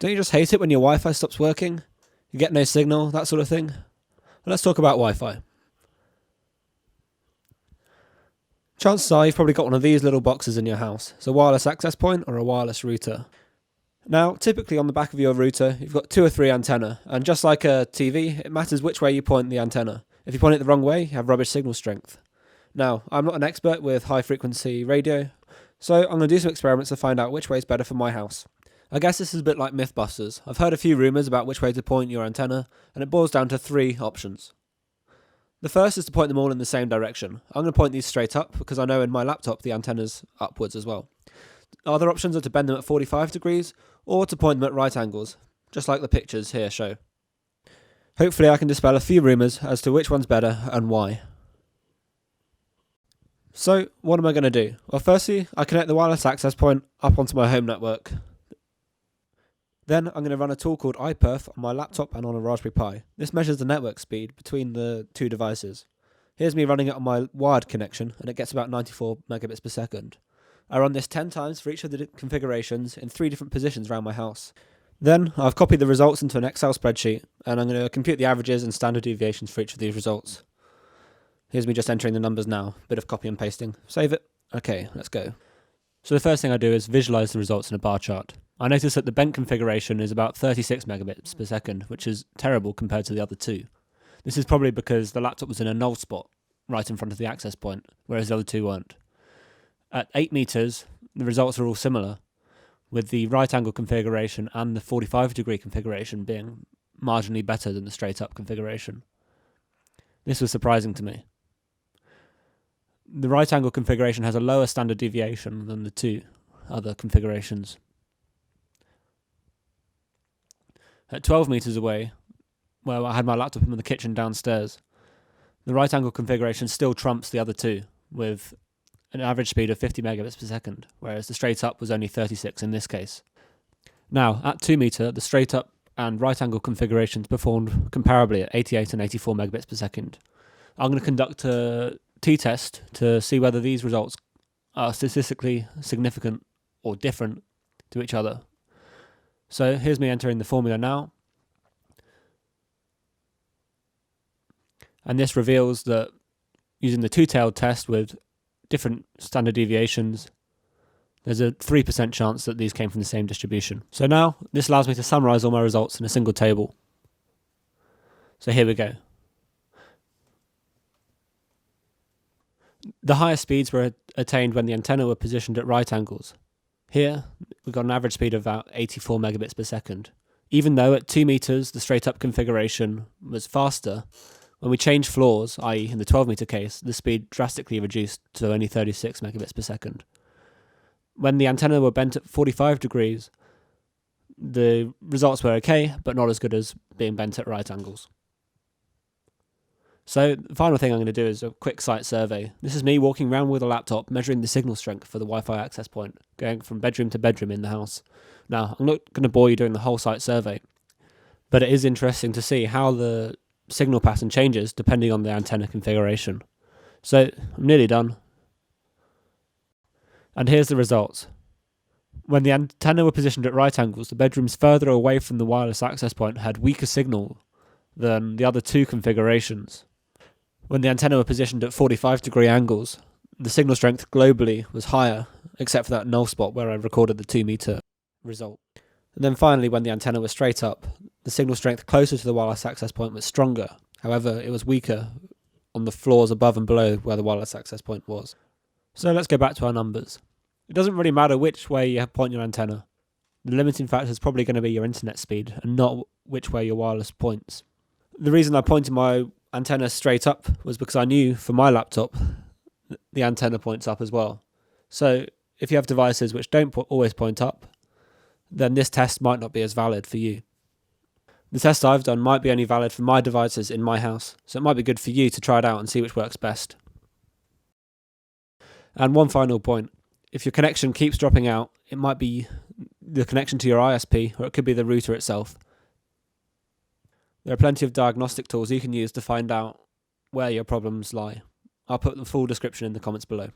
Don't you just hate it when your Wi-Fi stops working? You get no signal, that sort of thing? Well, let's talk about Wi-Fi. Chances are you've probably got one of these little boxes in your house. It's a wireless access point or a wireless router. Now, typically on the back of your router, you've got 2 or 3 antennae, and just like a TV, it matters which way you point the antenna. If you point it the wrong way, you have rubbish signal strength. Now, I'm not an expert with high-frequency radio, so I'm going to do some experiments to find out which way is better for my house. I guess this is a bit like Mythbusters. I've heard a few rumours about which way to point your antenna, and it boils down to 3 options. The first is to point them all in the same direction. I'm going to point these straight up because I know in my laptop the antenna's upwards as well. Other options are to bend them at 45 degrees or to point them at right angles, just like the pictures here show. Hopefully I can dispel a few rumours as to which one's better and why. So, what am I going to do? Well, firstly, I connect the wireless access point up onto my home network. Then I'm going to run a tool called iperf on my laptop and on a Raspberry Pi. This measures the network speed between the 2 devices. Here's me running it on my wired connection, and it gets about 94 megabits per second. I run this 10 times for each of the configurations in 3 different positions around my house. Then I've copied the results into an Excel spreadsheet, and I'm going to compute the averages and standard deviations for each of these results. Here's me just entering the numbers now. Bit of copy and pasting. Save it. Okay, let's go. So the first thing I do is visualize the results in a bar chart. I notice that the bent configuration is about 36 megabits per second, which is terrible compared to the other 2. This is probably because the laptop was in a null spot, right in front of the access point, whereas the other 2 weren't. At 8 meters, the results are all similar, with the right angle configuration and the 45 degree configuration being marginally better than the straight up configuration. This was surprising to me. The right angle configuration has a lower standard deviation than the 2 other configurations. At 12 meters away, where I had my laptop in the kitchen downstairs, the right angle configuration still trumps the other 2, with an average speed of 50 megabits per second, whereas the straight up was only 36 in this case. Now, at 2 meter, the straight up and right angle configurations performed comparably at 88 and 84 megabits per second. I'm going to conduct a t-test to see whether these results are statistically significant or different to each other. So here's me entering the formula now. And this reveals that using the two-tailed test with different standard deviations, there's a 3% chance that these came from the same distribution. So now this allows me to summarize all my results in a single table. So here we go. The highest speeds were attained when the antenna were positioned at right angles. Here, we've got an average speed of about 84 megabits per second. Even though at 2 meters, the straight-up configuration was faster, when we changed floors, i.e. in the 12-meter case, the speed drastically reduced to only 36 megabits per second. When the antenna were bent at 45 degrees, the results were okay, but not as good as being bent at right angles. So the final thing I'm going to do is a quick site survey. This is me walking around with a laptop, measuring the signal strength for the Wi-Fi access point, going from bedroom to bedroom in the house. Now, I'm not going to bore you doing the whole site survey, but it is interesting to see how the signal pattern changes depending on the antenna configuration. So I'm nearly done. And here's the results. When the antenna were positioned at right angles, the bedrooms further away from the wireless access point had weaker signal than the other 2 configurations. When the antenna were positioned at 45-degree angles, the signal strength globally was higher, except for that null spot where I recorded the 2-meter result. And then finally, when the antenna was straight up, the signal strength closer to the wireless access point was stronger. However, it was weaker on the floors above and below where the wireless access point was. So let's go back to our numbers. It doesn't really matter which way you point your antenna. The limiting factor is probably going to be your internet speed and not which way your wireless points. The reason I pointed my antenna straight up was because I knew for my laptop the antenna points up as well. So if you have devices which don't always point up, then this test might not be as valid for you. The test I've done might be only valid for my devices in my house, so it might be good for you to try it out and see which works best. And one final point, if your connection keeps dropping out, it might be the connection to your ISP, or it could be the router itself. There are plenty of diagnostic tools you can use to find out where your problems lie. I'll put the full description in the comments below.